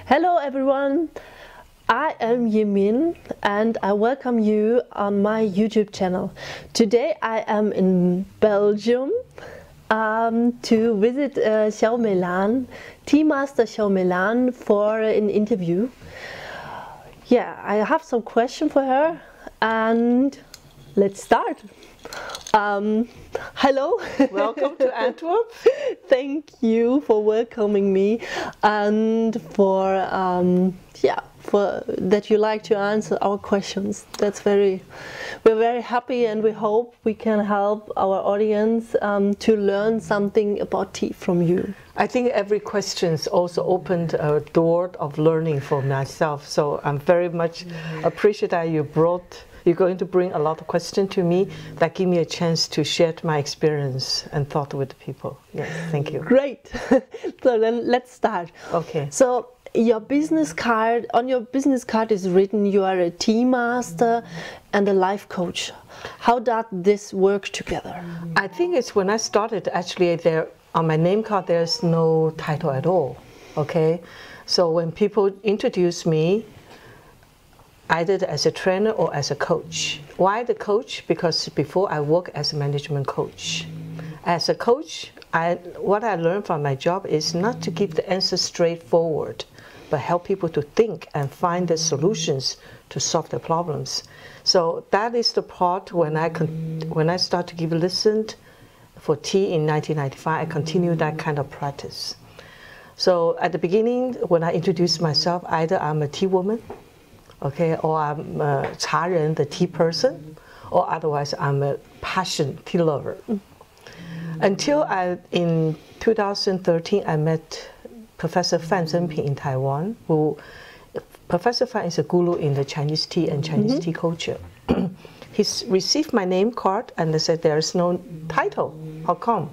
Hello everyone, I am Yemin and I welcome you on my YouTube channel. Today I am in Belgium to visit Hsiao Meilan, Teamaster Hsiao Meilan, for an interview. Yeah, I have some questions for her and let's start. Hello. Welcome to Antwerp. Thank you for welcoming me and for that you like to answer our questions. We're very happy and we hope we can help our audience to learn something about tea from you. I think every question's also opened a door of learning for myself. So I'm very much appreciate that you're going to bring a lot of questions to me that give me a chance to share my experience and thought with the people. Yes, thank you. Great. So then let's start. Okay. So your business card, on your business card is written you are a tea master and a life coach. How does this work together? I think it's when I started, actually there on my name card there's no title at all. Okay. So when people introduce me, either as a trainer or as a coach. Why the coach? Because before I worked as a management coach. As a coach, what I learned from my job is not to give the answer straightforward, but help people to think and find the solutions to solve their problems. So that is the part when I start to give listen for tea in 1995, I continued that kind of practice. So at the beginning, when I introduced myself, either I'm a tea woman, okay, or I'm a 茶人, the tea person, or otherwise I'm a passion tea lover. Until in 2013, I met Professor Fan Zhenping in Taiwan, Professor Fan is a guru in the Chinese tea and Chinese tea culture. He received my name card and they said there's no title, how come?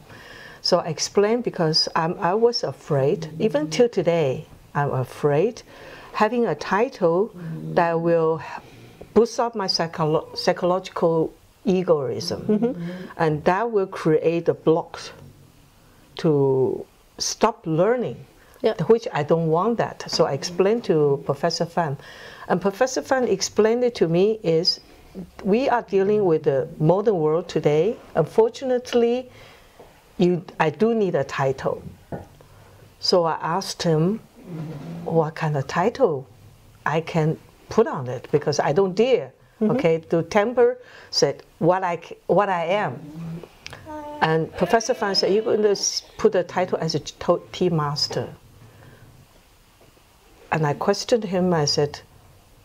So I explained because I was afraid, even till today, I'm afraid having a title that will boost up my psychological egoism, and that will create a block to stop learning, which I don't want that. So I explained to Professor Fan, and Professor Fan explained it to me is, we are dealing with the modern world today. Unfortunately, I do need a title. So I asked him, what kind of title I can put on it, because I don't dare, okay, to temper said what I am. And Professor Fan said, you're going to put a title as a tea master. And I questioned him, I said,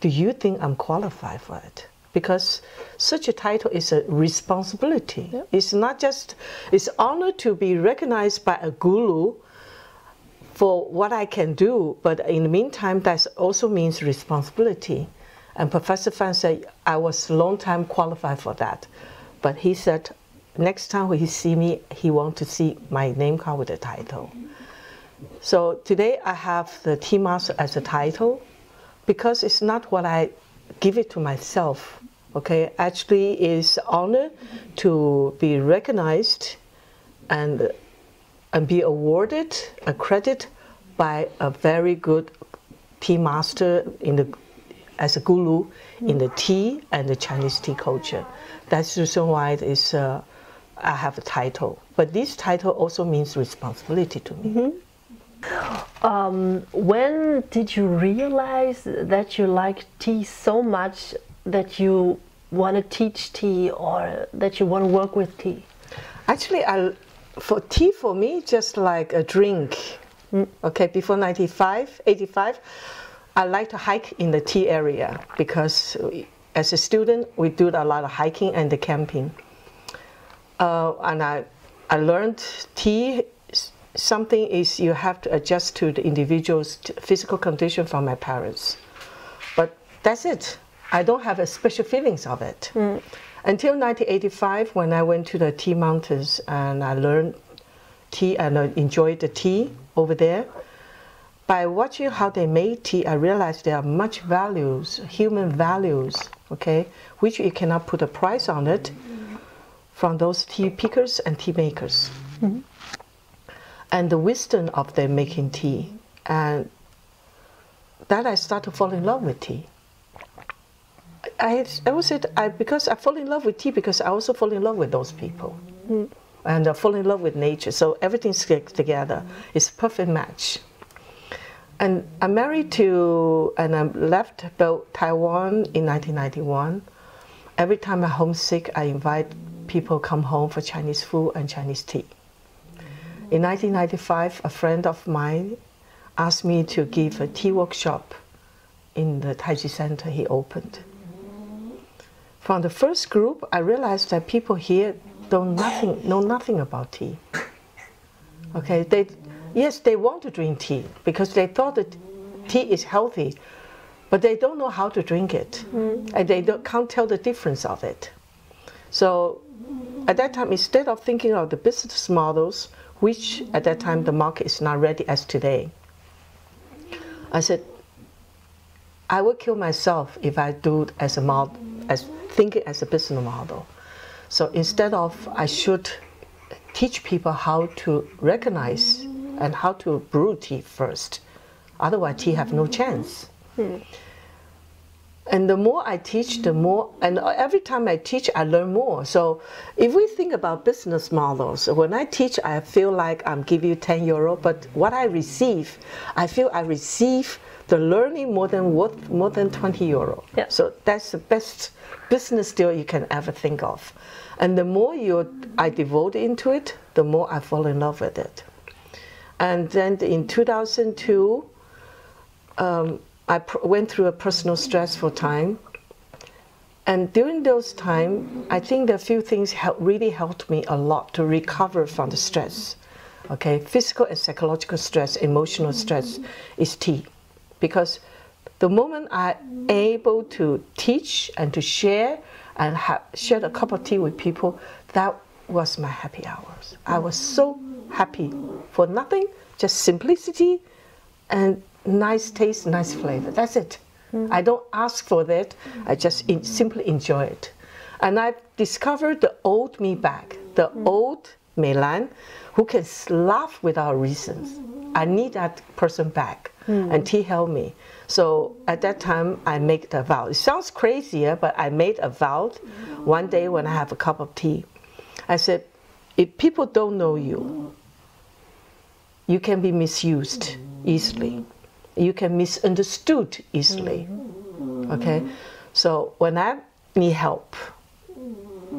do you think I'm qualified for it? Because such a title is a responsibility. Yep. It's not just, it's honor to be recognized by a guru for what I can do, but in the meantime, that also means responsibility. And Professor Fan said, I was a long time qualified for that. But he said, next time when he see me, he wants to see my name card with the title. So today I have the Tea Master as a title, because it's not what I give it to myself. Okay, actually it's honor to be recognized and be awarded a credit by a very good tea master as a guru in the tea and the Chinese tea culture. That's the reason why it is, I have a title. But this title also means responsibility to me. When did you realize that you like tea so much that you want to teach tea or that you want to work with tea? Actually, for tea for me, just like a drink. Okay, before 85, I like to hike in the tea area because as a student, we do a lot of hiking and the camping. And I learned tea, something is you have to adjust to the individual's physical condition from my parents. But that's it. I don't have a special feelings of it. Until 1985, when I went to the tea mountains and I learned tea and I enjoyed the tea over there. By watching how they made tea, I realized there are much values, human values, okay, which you cannot put a price on it from those tea pickers and tea makers. And the wisdom of them making tea. And that I started to fall in love with tea. Because I fall in love with tea because I also fall in love with those people. And I fall in love with nature. So everything's together. It's a perfect match. And I'm married to, and I left Taiwan in 1991. Every time I'm homesick, I invite people come home for Chinese food and Chinese tea. In 1995, a friend of mine asked me to give a tea workshop in the Taiji Center he opened. From the first group, I realized that people here know nothing about tea. Okay, yes, they want to drink tea because they thought that tea is healthy, but they don't know how to drink it, and they can't tell the difference of it. So at that time, instead of thinking of the business models, which at that time the market is not ready as today, I said, I will kill myself if I do it as a model, as thinking as a business model. So instead of, I should teach people how to recognize and how to brew tea first. Otherwise, tea have no chance. And the more I teach, the more, and every time I teach, I learn more. So if we think about business models, when I teach, I feel like I'm giving you 10 euro, but what I receive, I feel I receive the learning more than 20 euro. Yeah. So that's the best business deal you can ever think of. And the more I devote into it, the more I fall in love with it. And then in 2002, I went through a personal stressful time. And during those times, I think a few things really helped me a lot to recover from the stress. Okay, physical and psychological stress, emotional stress is tea. Because the moment I'm able to teach and to share and share a cup of tea with people, that was my happy hours. I was so happy for nothing, just simplicity and nice taste, nice flavor. That's it. I don't ask for that. I just simply enjoy it. And I discovered the old me back, the old Meilan, who can laugh without reasons. I need that person back. And tea helped me. So at that time, I made a vow. It sounds crazy, but I made a vow one day when I have a cup of tea. I said, if people don't know you, you can be misused easily. You can misunderstood easily. Okay? So when I need help,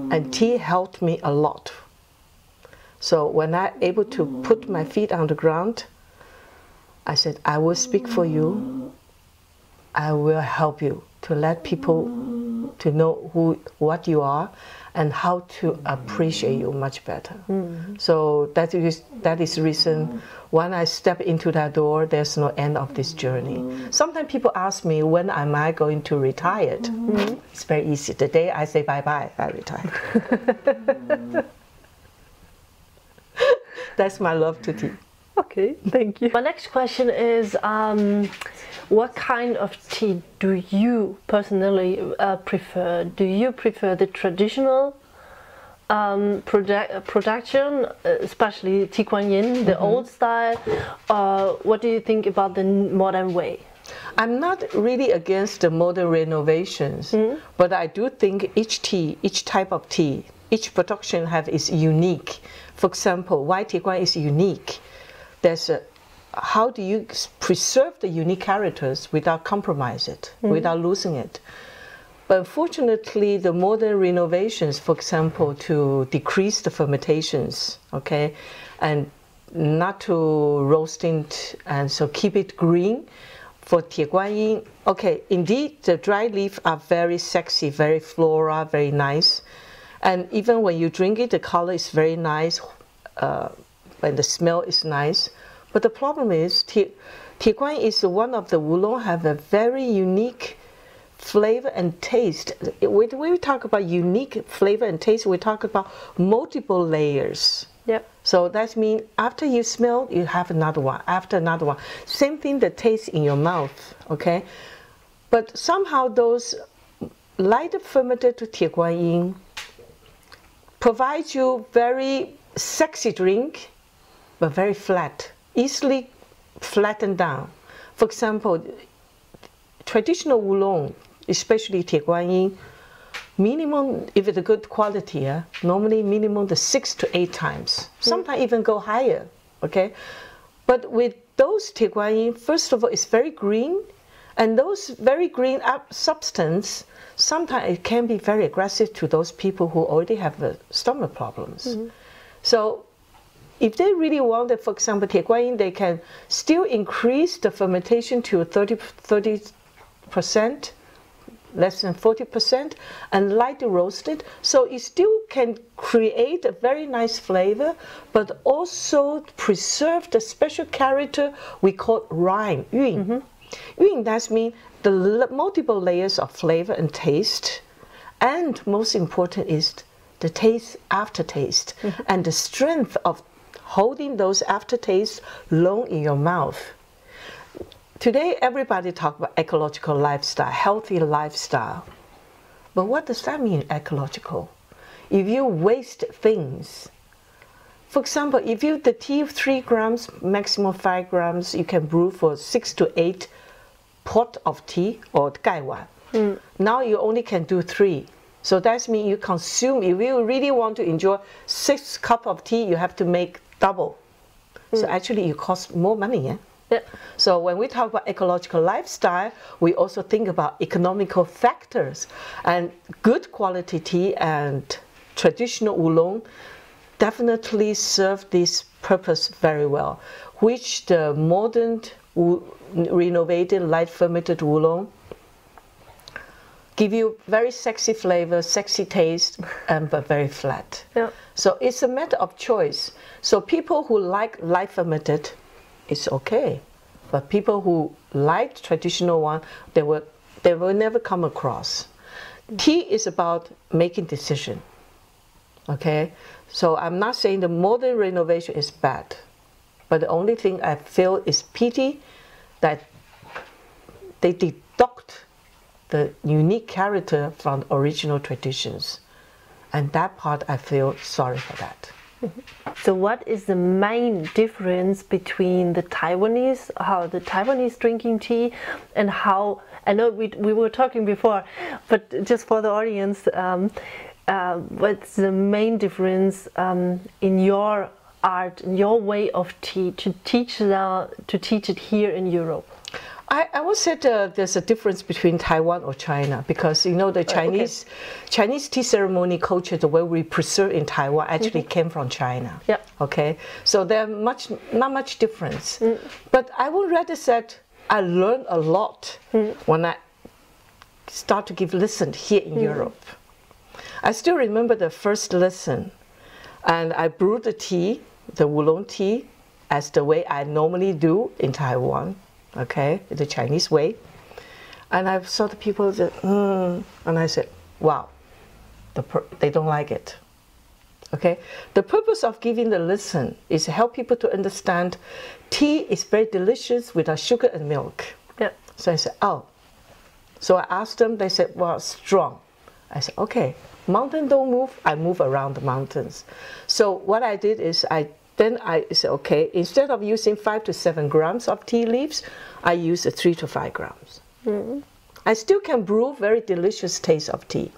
and tea helped me a lot. So when I'm able to put my feet on the ground, I said, I will speak for you. I will help you to let people to know what you are and how to appreciate you much better. So that is the reason when I step into that door, there's no end of this journey. Sometimes people ask me, when am I going to retire? It's very easy. The day I say bye-bye, I retire. That's my love to tea. Okay, thank you. My next question is, what kind of tea do you personally prefer? Do you prefer the traditional production, especially Tea Kuan Yin, the old style, or what do you think about the modern way? I'm not really against the modern renovations, but I do think each type of tea, each production is unique. For example, why Tea Kuan is unique? There's how do you preserve the unique characters without compromise it, without losing it? But unfortunately, the modern renovations, for example, to decrease the fermentations, okay, and not to roast it, and so keep it green. For Tie Guan Yin, okay, indeed, the dry leaves are very sexy, very floral, very nice. And even when you drink it, the color is very nice, and the smell is nice. But the problem is, Tie Guan Yin is one of the oolong have a very unique flavor and taste. When we talk about unique flavor and taste, we talk about multiple layers. Yep. So that means after you smell, you have another one, after another one. Same thing, the taste in your mouth, okay? But somehow those light fermented Tie Guan Yin provides you very sexy drink, but very flat, easily flattened down. For example, traditional oolong, especially Tie Guan Yin, minimum, if it's a good quality, normally minimum the 6 to 8 times. Sometimes even go higher, okay? But with those Tie Guan Yin, first of all, it's very green, and those very green substance, sometimes it can be very aggressive to those people who already have stomach problems. So if they really want it, for example, Tie Guan Yin, they can still increase the fermentation to 30%, less than 40%, and lightly roasted. So it still can create a very nice flavor, but also preserve the special character we call rind, yun. Yun, that means the multiple layers of flavor and taste, and most important is the taste, aftertaste, and the strength of holding those aftertastes long in your mouth. Today, everybody talks about ecological lifestyle, healthy lifestyle. But what does that mean, ecological? If you waste things, for example, if the tea 3 grams, maximum 5 grams, you can brew for 6 to 8 pot of tea or gaiwan. Now you only can do 3. So that means you consume, if you really want to enjoy 6 cups of tea, you have to make double. So actually it costs more money. Yeah? So when we talk about ecological lifestyle, we also think about economical factors. And good quality tea and traditional oolong definitely serve this purpose very well, which the modern renovated light fermented oolong give you very sexy flavor, sexy taste, but very flat. So it's a matter of choice. So people who like light fermented, it's okay. But people who like traditional one, they will never come across. Tea is about making decision. Okay? So I'm not saying the modern renovation is bad. But the only thing I feel is pity that they deduct the unique character from original traditions. And that part, I feel sorry for that. So what is the main difference between the Taiwanese drinking tea and how, I know we were talking before, but just for the audience, what's the main difference in your art, in your way of tea, to teach it here in Europe? I would say there's a difference between Taiwan or China, because you know the Chinese tea ceremony culture, the way we preserve in Taiwan, actually came from China. Okay, so there's not much difference. But I would rather say I learned a lot when I start to give lessons here in Europe. I still remember the first lesson, and I brewed the tea, the oolong tea, as the way I normally do in Taiwan. Okay, the Chinese way. And I saw the people that, and I said, wow, they don't like it. Okay, the purpose of giving the lesson is to help people to understand tea is very delicious without sugar and milk. So I said, oh. So I asked them, they said, well, strong. I said, okay, mountain don't move, I move around the mountains. So what I did is then I said, okay, instead of using 5 to 7 grams of tea leaves, I use 3 to 5 grams. I still can brew very delicious taste of tea.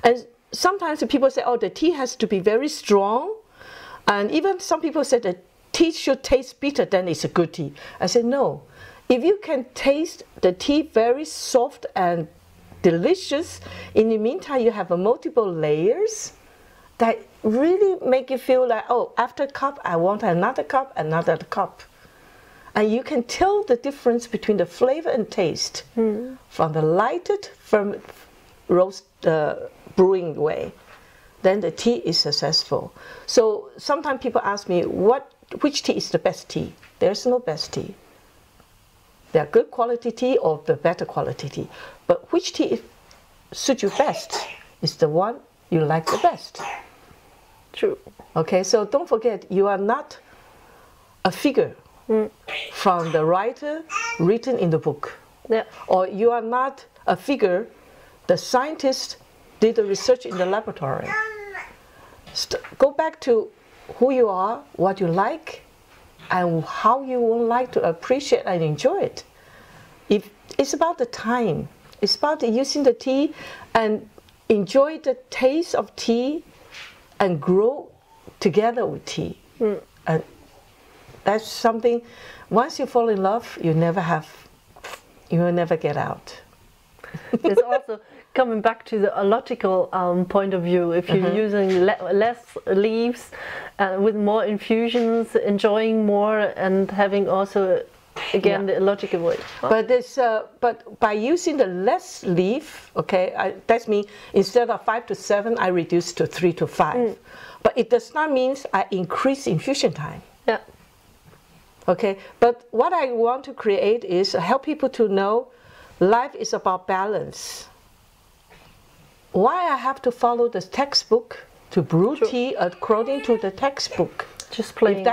And sometimes people say, oh, the tea has to be very strong. And even some people say the tea should taste bitter, then it's a good tea. I said, no. If you can taste the tea very soft and delicious, in the meantime, you have multiple layers that really make you feel like, oh, after a cup, I want another cup, another cup. And you can tell the difference between the flavor and taste from the lighted roast brewing way. Then the tea is successful. So sometimes people ask me, which tea is the best tea? There's no best tea. There are good quality tea or the better quality tea. But which tea suits you best is the one you like the best. True. Okay, so don't forget, you are not a figure from the writer written in the book. Or you are not a figure the scientist did the research in the laboratory. Go back to who you are, what you like, and how you would like to appreciate and enjoy it. If it's about the time. It's about using the tea and enjoy the taste of tea and grow together with tea. And that's something, once you fall in love, you will never get out. There's also, coming back to the logical point of view, if you're using less leaves with more infusions, enjoying more and having also, again, the logical way. But this, but by using the less leaf, okay, that means instead of 5 to 7, I reduce to 3 to 5. But it does not mean I increase infusion time. Yeah. Okay, but what I want to create is help people to know life is about balance. Why I have to follow the textbook to brew tea according to the textbook? Just plain.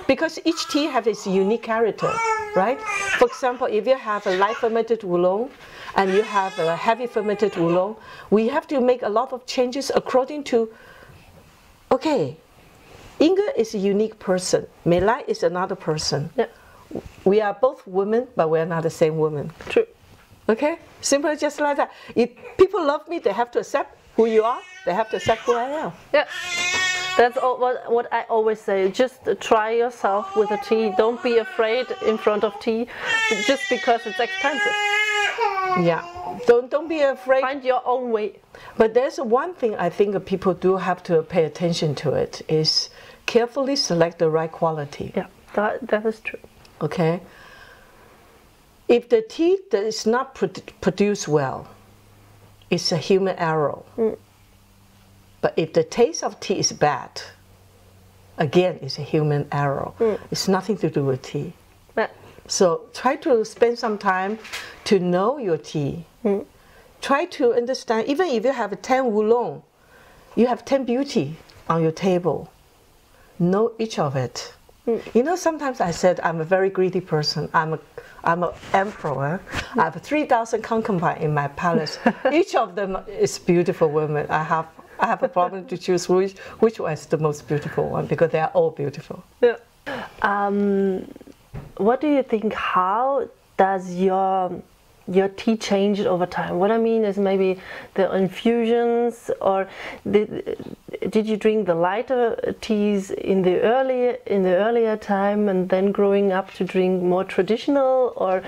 Because each tea has its unique character, right? For example, if you have a light fermented oolong and you have a heavy fermented oolong, we have to make a lot of changes according to, okay, Inge is a unique person, Meilan is another person. Yeah. We are both women, but we are not the same woman. True. Okay? Simple, just like that. If people love me, they have to accept who you are, they have to accept who I am. Yeah. That's what I always say. Just try yourself with a tea. Don't be afraid in front of tea just because it's expensive. Yeah. Don't be afraid. Find your own way. But there's one thing I think people do have to pay attention to it is carefully select the right quality. Yeah, that is true. Okay? If the tea that is not produced well, it's a human error. But if the taste of tea is bad, again, it's a human error. It's nothing to do with tea. Yeah. So try to spend some time to know your tea. Try to understand, even if you have 10 oolong, you have 10 beauty on your table. Know each of it. You know, sometimes I said I'm a very greedy person. I'm an emperor. I have 3,000 concubines in my palace. Each of them is beautiful women. I have a problem to choose which one is the most beautiful one, because they are all beautiful. Yeah. What do you think? How does your tea change over time? What I mean is maybe the infusions, or did you drink the lighter teas in the earlier time and then growing up to drink more traditional, or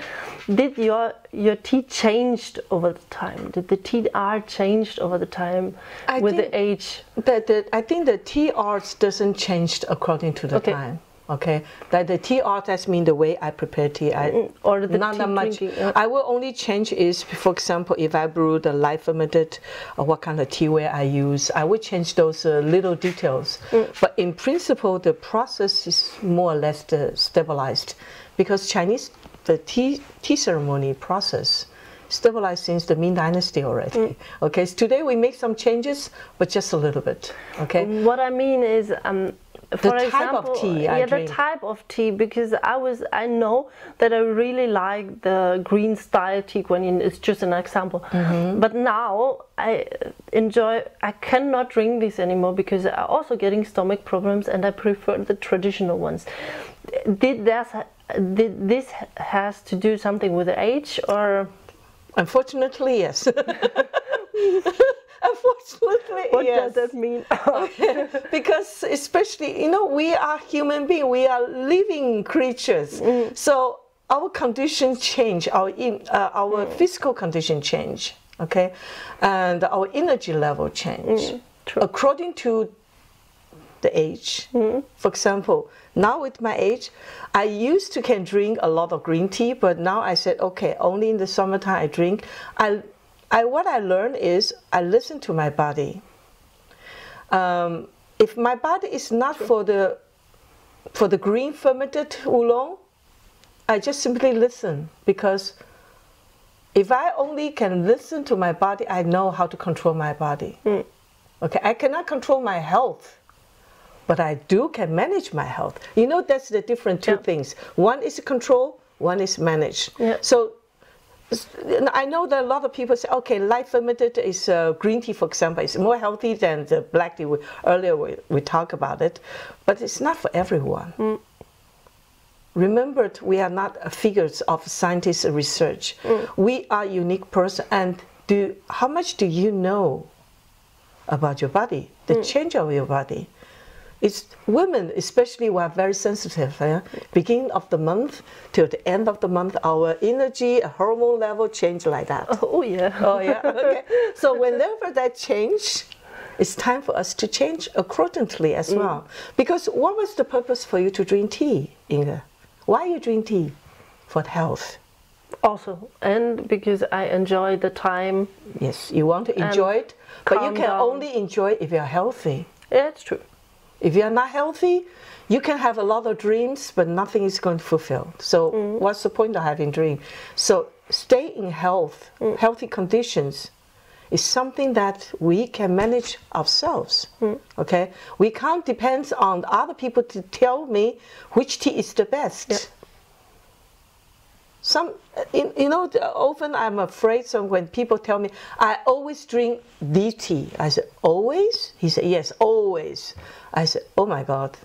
did your tea changed over the time? Did the tea art changed over the time with the age? I think the tea art doesn't change according to the time. Okay, that the tea art, that means the way I prepare tea. Or the not tea that much. drinking. I will only change is, for example, if I brew the light fermented, or what kind of teaware I use. I will change those little details. But in principle, the process is more or less stabilized, because Chinese, the tea ceremony process stabilized since the Ming Dynasty already. Okay, so today we make some changes, but just a little bit. Okay. What I mean is. For the example, type of tea the type of tea, because I know that I really like the green style tea guanyin. It's just an example. But now I cannot drink this anymore because I'm also getting stomach problems, and I prefer the traditional ones. Did this has to do something with the age, or? Unfortunately, yes. Unfortunately, what yes. does that mean? Okay. Because especially, you know, we are human beings, we are living creatures. So our conditions change, our physical condition change, okay? And our energy level change according to the age. For example, now with my age, I used to can drink a lot of green tea, but now I said, okay, only in the summertime I drink. What I learned is I listen to my body. If my body is not for the green fermented oolong, I just simply listen, because if I only can listen to my body, I know how to control my body. Okay, I cannot control my health, but I can manage my health. You know, that's the different two things. One is control, one is manage. So I know that a lot of people say, okay, light fermented is green tea, for example, is more healthy than the black tea. Earlier we talked about it, but it's not for everyone. remember, we are not figures of scientists research. We are unique person. And how much do you know about your body, the change of your body? It's women, especially, who are very sensitive. Beginning of the month till the end of the month, our energy, hormone level change like that. Oh yeah. Oh yeah. Okay. So whenever that change, it's time for us to change accordingly as well. Because what was the purpose for you to drink tea, Inge? Why you drink tea? For health. Also, and because I enjoy the time. Yes, you want to enjoy it, but you can only enjoy it if you're healthy. Yeah, it's true. If you're not healthy, you can have a lot of dreams, but nothing is going to fulfill. So what's the point of having dreams? So stay in health, healthy conditions is something that we can manage ourselves. Okay, we can't depend on other people to tell me which tea is the best. Yep. Often I'm afraid. So when people tell me, I always drink this tea, I said, always? He said, yes, always. I said, oh my God.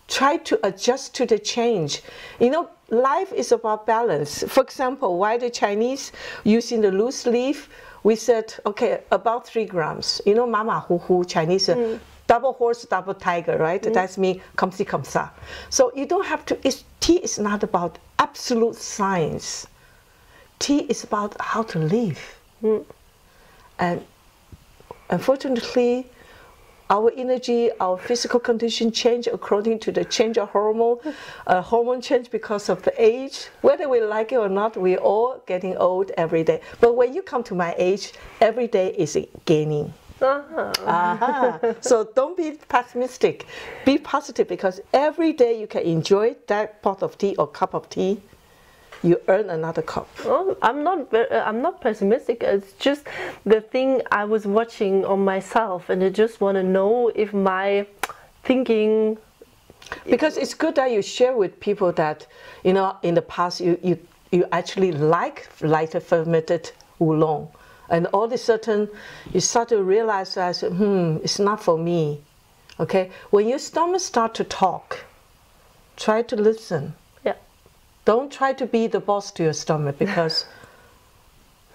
Try to adjust to the change. Life is about balance. For example, why the Chinese using the loose leaf, we said, okay, about 3 grams. Mama hu hu, Chinese, double horse, double tiger, right? That's me, comme ci, comme ça. So you don't have to, tea is not about absolute science. Tea is about how to live. And unfortunately, our energy, our physical condition change according to the change of hormone. Hormone change because of the age. Whether we like it or not, we're all getting old every day. But when you come to my age, every day is gaining. So don't be pessimistic. Be positive, because every day you can enjoy that pot of tea or cup of tea. You earn another cup. Oh, I'm not pessimistic. It's just the thing I was watching on myself, and I just want to know if my thinking. Because it's good that you share with people that in the past you actually like lighter fermented oolong. And all of a sudden, you start to realize that, it's not for me. Okay? When your stomach starts to talk, try to listen. Yeah. Don't try to be the boss to your stomach, because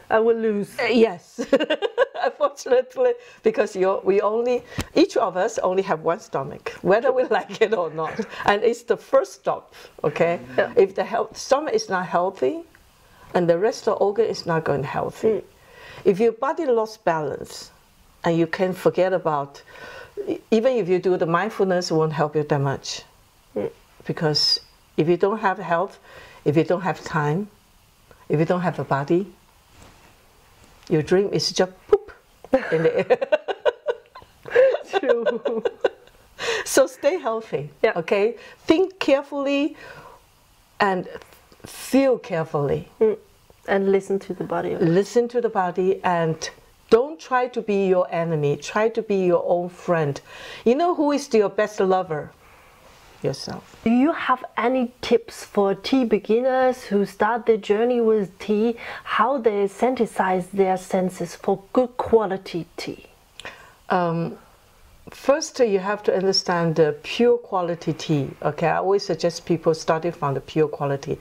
I will lose. Yes. Unfortunately, because each of us only have one stomach, whether we like it or not. And it's the first stop, okay? Yeah. If the stomach is not healthy, and the rest of the organ is not going healthy. If your body lost balance, and you can forget about, even if you do the mindfulness, it won't help you that much. Because if you don't have health, if you don't have time, if you don't have a body, your dream is just poop in the air. True. So stay healthy, okay? Think carefully and feel carefully. And listen to the body. Listen to the body, and don't try to be your enemy. Try to be your own friend. You know who is your best lover? Yourself. Do you have any tips for tea beginners who start their journey with tea, how they synthesize their senses for good quality tea? First, you have to understand the pure quality tea. Okay, I always suggest people starting from the pure quality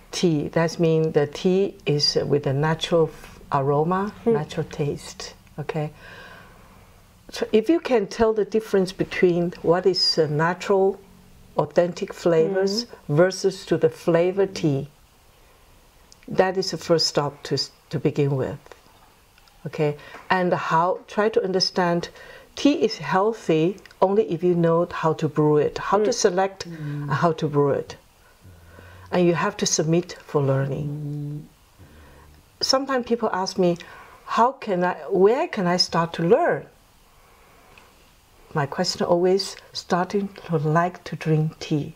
tea. That means the tea is with a natural aroma, natural taste. Okay. So if you can tell the difference between what is natural, authentic flavors versus to the flavored tea, that is the first stop to begin with. Okay. And try to understand tea is healthy only if you know how to brew it, how to select and how to brew it. And you have to submit for learning. Sometimes people ask me, where can I start to learn? My question always, starting to like to drink tea.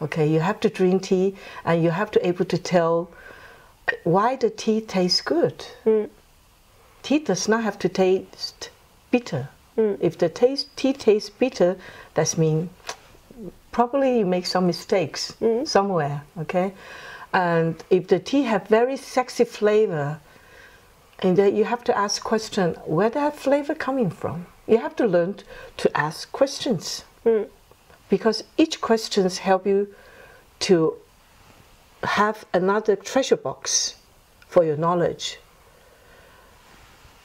Okay, you have to drink tea, and you have to able to tell why the tea tastes good. Tea does not have to taste bitter. If the tea tastes bitter, that means probably you make some mistakes somewhere, okay? And if the tea have very sexy flavor, and then you have to ask question, where that flavor coming from? You have to learn to ask questions. because each questions help you to have another treasure box for your knowledge.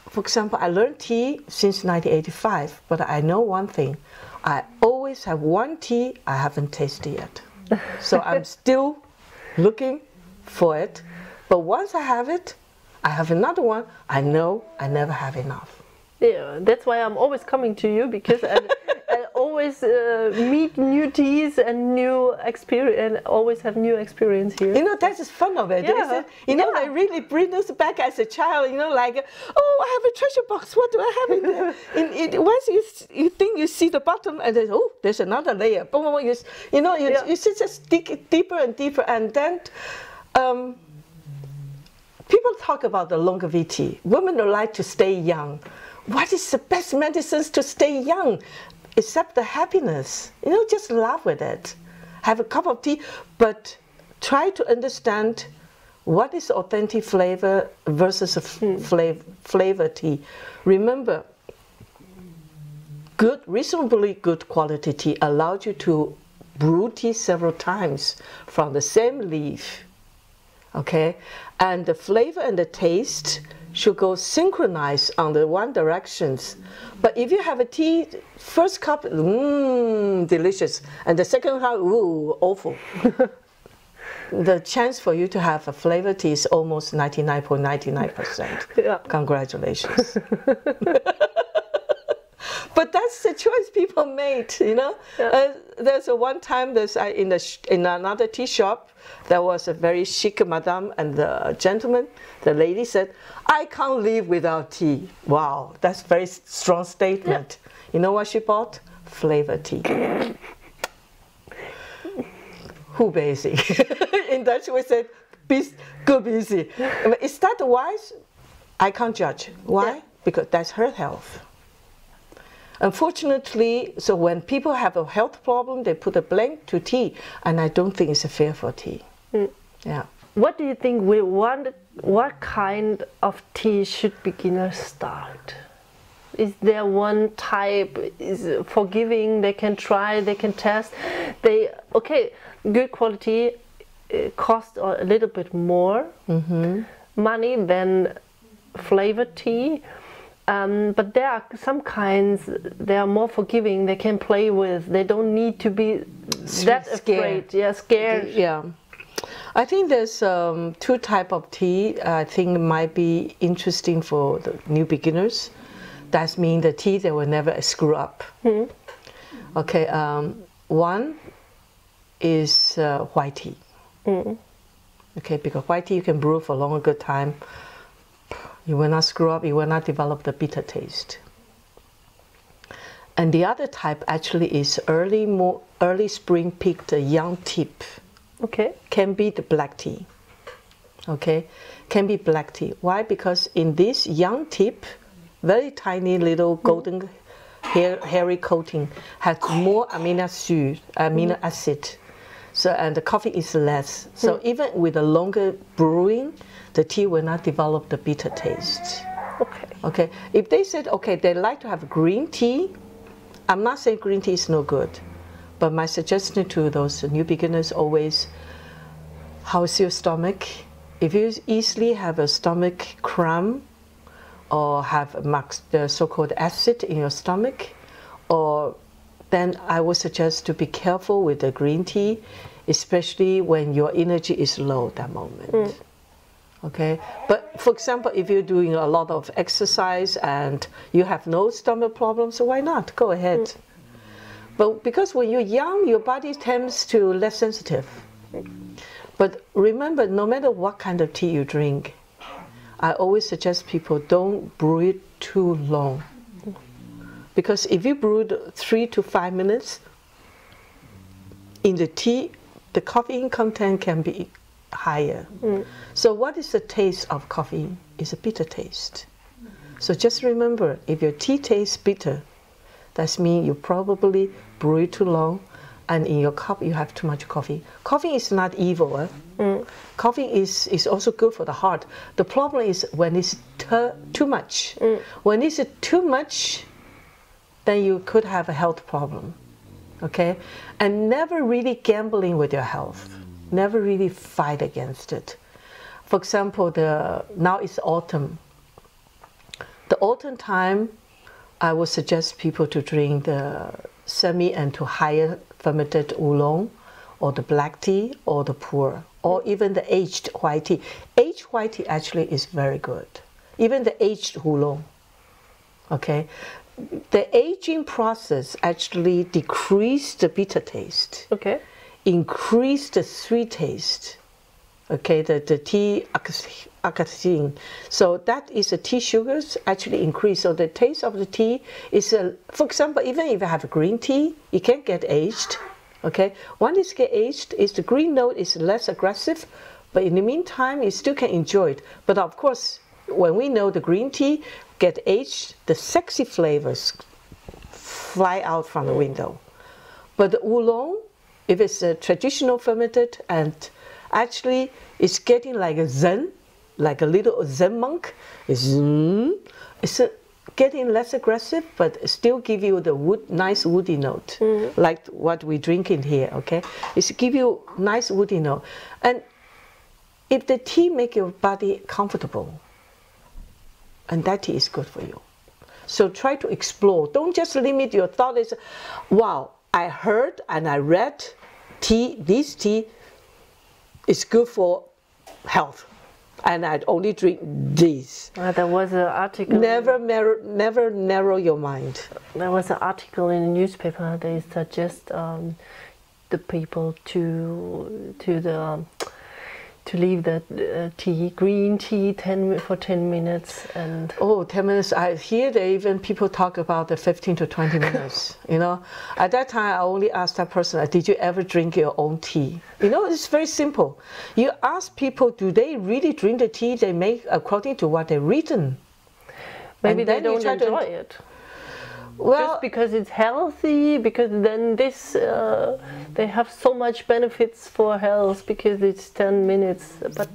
For example, I learned tea since 1985, but I know one thing. I always have one tea I haven't tasted yet. So I'm still looking for it. But once I have it, I have another one. I know I never have enough. Yeah, that's why I'm always coming to you, because I always meet new teas and new experience, and always have new experience here. You know, that's the fun of it. Yeah. You know, they really bring us back as a child. You know, like, oh, I have a treasure box. What do I have in there? Once you think you see the bottom, and then oh, there's another layer. Boom, boom, you just dig deeper and deeper, and then. People talk about the longevity. Women like to stay young. What is the best medicines to stay young? Except the happiness. You know, just laugh with it. Have a cup of tea, but try to understand what is authentic flavor versus a flavor tea. Remember, reasonably good quality tea allows you to brew tea several times from the same leaf. Okay, and the flavor and the taste should go synchronized on the one directions. But if you have a tea, first cup, delicious, and the second cup, awful. The chance for you to have a flavor tea is almost 99.99%. Yeah. Congratulations. But that's the choice people made, you know. Yeah. There's a one time in another tea shop, there was a very chic madame and the gentleman. The lady said, "I can't live without tea." Wow, that's a very strong statement. Yeah. You know what she bought? Flavor tea. Who busy? In Dutch we said, "Go busy." Is that wise? I can't judge. Why? Yeah. Because that's her health. Unfortunately, so when people have a health problem, they put a blame to tea, and I don't think it's fair for tea. Mm. Yeah. What do you think what kind of tea should beginners start? Is there one type, is forgiving, they can try, they can test? Okay, good quality costs a little bit more money than flavored tea. But there are some kinds, they are more forgiving, they can play with, they don't need to be that afraid, scared. Yeah. I think there's two types of tea I think might be interesting for the new beginners. That means the tea that will never screw up. Mm-hmm. Okay, one is white tea. Mm-hmm. Okay, because white tea you can brew for a longer good time. You will not screw up, you will not develop the bitter taste. And the other type actually is early spring picked young tip. Okay. Can be the black tea. Okay, can be black tea. Why? Because in this young tip, very tiny little golden hairy coating has more amino acid. So, and the coffee is less. So even with a longer brewing, the tea will not develop the bitter taste. Okay. Okay. If they said, okay, they like to have green tea, I'm not saying green tea is no good, but my suggestion to those new beginners always, how's your stomach? If you easily have a stomach cramp, or have the so-called acid in your stomach, then I would suggest to be careful with the green tea, especially when your energy is low at that moment. Mm. Okay, but for example, if you're doing a lot of exercise and you have no stomach problems, so why not? Go ahead. Mm. But because when you're young, your body tends to less sensitive. But remember, no matter what kind of tea you drink, I always suggest people don't brew it too long. Because if you brew 3 to 5 minutes, in the tea, the caffeine content can be higher. Mm. So what is the taste of coffee? It's a bitter taste. So just remember, if your tea tastes bitter, that means you probably brew it too long, and in your cup you have too much coffee. Coffee is not evil. Eh? Mm. Coffee is also good for the heart. The problem is when it's too much. Mm. When it's too much, then you could have a health problem. okay? And never really gambling with your health. Never really fight against it. For example, now it's autumn. The autumn time, I would suggest people to drink the semi and to higher fermented oolong, or the black tea, or the pu'er, or even the aged white tea. Aged white tea actually is very good. Even the aged oolong, okay? The aging process actually decreased the bitter taste, Okay. increased the sweet taste, okay? The tea acetine. So that is the tea sugars actually increase. So the taste of the tea is, for example, even if you have a green tea, it can get aged, okay? When it's get aged, is the green note is less aggressive, but in the meantime, you still can enjoy it. But of course, when we know the green tea get aged, the sexy flavors fly out from the window. But the oolong, if it's a traditional fermented, and actually it's getting like a zen, like a little zen monk, it's getting less aggressive, but still give you the nice woody note, like what we drink in here, okay? It's give you nice woody note. And if the tea make your body comfortable, and that tea is good for you. So try to explore. Don't just limit your thought is, wow, I heard and I read this tea is good for health, and I'd only drink this. There was an article. Never narrow your mind. There was an article in the newspaper. They suggest the people to leave the green tea for 10 minutes. And 10 minutes. I hear they even people talk about the 15 to 20 minutes. You know, at that time I only asked that person, did you ever drink your own tea? You know, it's very simple. You ask people, do they really drink the tea they make according to what they've written? Maybe they don't enjoy it. Well, just because it's healthy, because then they have so much benefits for health because it's 10 minutes. But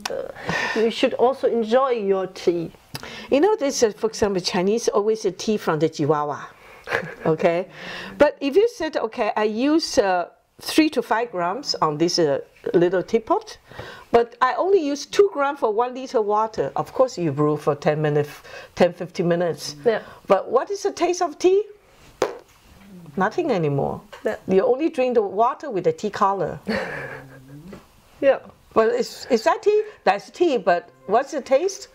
you should also enjoy your tea. You know, this for example, Chinese always a tea from the Chihuahua, okay? But if you said, okay, I use 3 to 5 grams on this little teapot, but I only use 2 grams for 1 liter water. Of course, you brew for 10, 15 minutes. Yeah. But what is the taste of tea? Nothing anymore. Yeah. You only drink the water with the tea color. Yeah. But is that tea? That's tea, but what's the taste?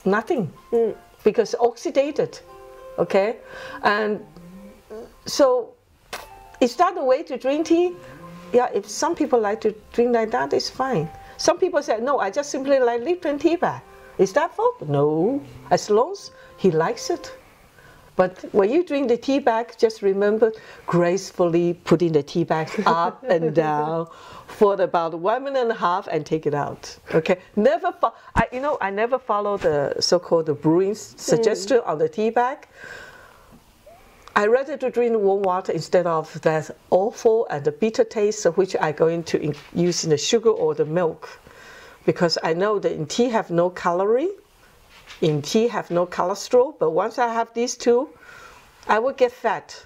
Nothing. Because oxidated, okay? And so, is that the way to drink tea? Yeah, if some people like to drink like that, it's fine. Some people say, no, I just simply like Lipton tea bag. Is that fault? No, as long as he likes it. But when you drink the tea bag, just remember gracefully putting the tea bag up and down for about 1.5 minutes and take it out. Okay, I never follow the so-called brewing suggestion on the tea bag. I rather to drink warm water instead of that awful and the bitter taste which I'm going to use in the sugar or the milk, because I know that in tea have no calorie. In tea have no cholesterol, but once I have these two, I will get fat.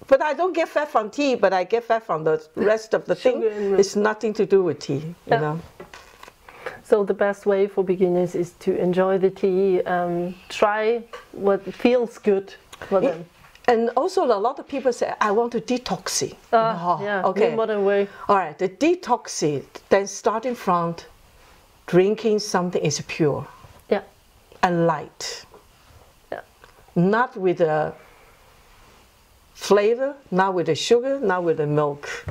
But I don't get fat from tea, but I get fat from the rest of the thing. It's nothing to do with tea, you know. So the best way for beginners is to enjoy the tea, try what feels good for them. And also a lot of people say, I want to detox it. Yeah, okay. Modern way. All right, the detox it, then starting from drinking something is pure. Yeah. And light. Yeah. Not with a flavor, not with the sugar, not with the milk.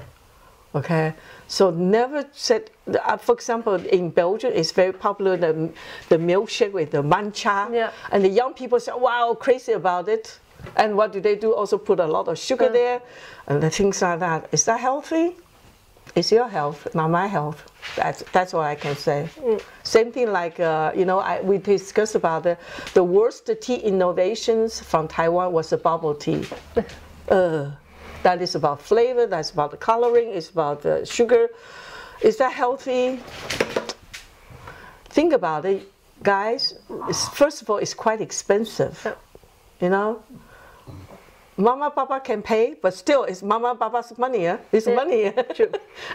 Okay, so never said, for example, in Belgium, it's very popular, the milkshake with the matcha. Yeah. And the young people say, wow, crazy about it. And what do? Also put a lot of sugar there and the things like that. Is that healthy? It's your health, not my health. That's what I can say. Same thing like, we discussed about the worst tea innovations from Taiwan was the bubble tea. That is about flavor, that's about the coloring, it's about the sugar. Is that healthy? Think about it, guys. First of all, it's quite expensive, you know? Mama Papa can pay, but still it's Mama Papa's money. It's money.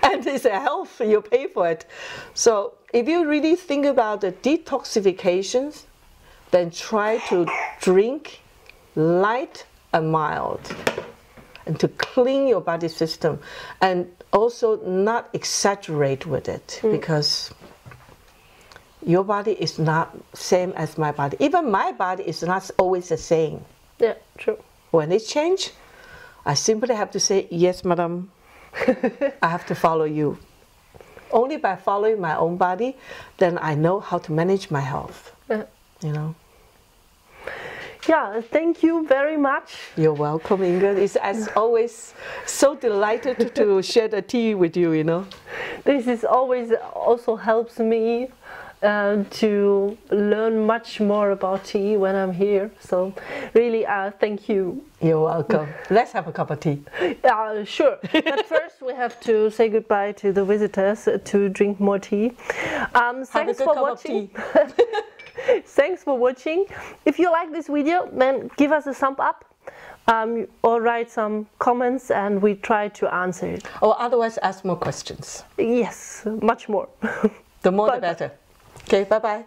And it's a health, you pay for it. So if you really think about the detoxifications, then try to drink light and mild, and to clean your body system, and also not exaggerate with it, because your body is not same as my body. Even my body is not always the same. Yeah, true. When it change, I simply have to say, yes, madam, I have to follow you. Only by following my own body, then I know how to manage my health, you know. Yeah, thank you very much. You're welcome, Ingrid. It's as always so delighted to share the tea with you, you know. This is always also helps me to learn much more about tea when I'm here. So really, thank you. You're welcome. Let's have a cup of tea. Sure. But first we have to say goodbye to the visitors to drink more tea. Thanks for watching. Thanks for watching. If you like this video, then give us a thumb up or write some comments and we try to answer it. Or otherwise ask more questions. Yes, much more. The more the better. Okay, bye-bye.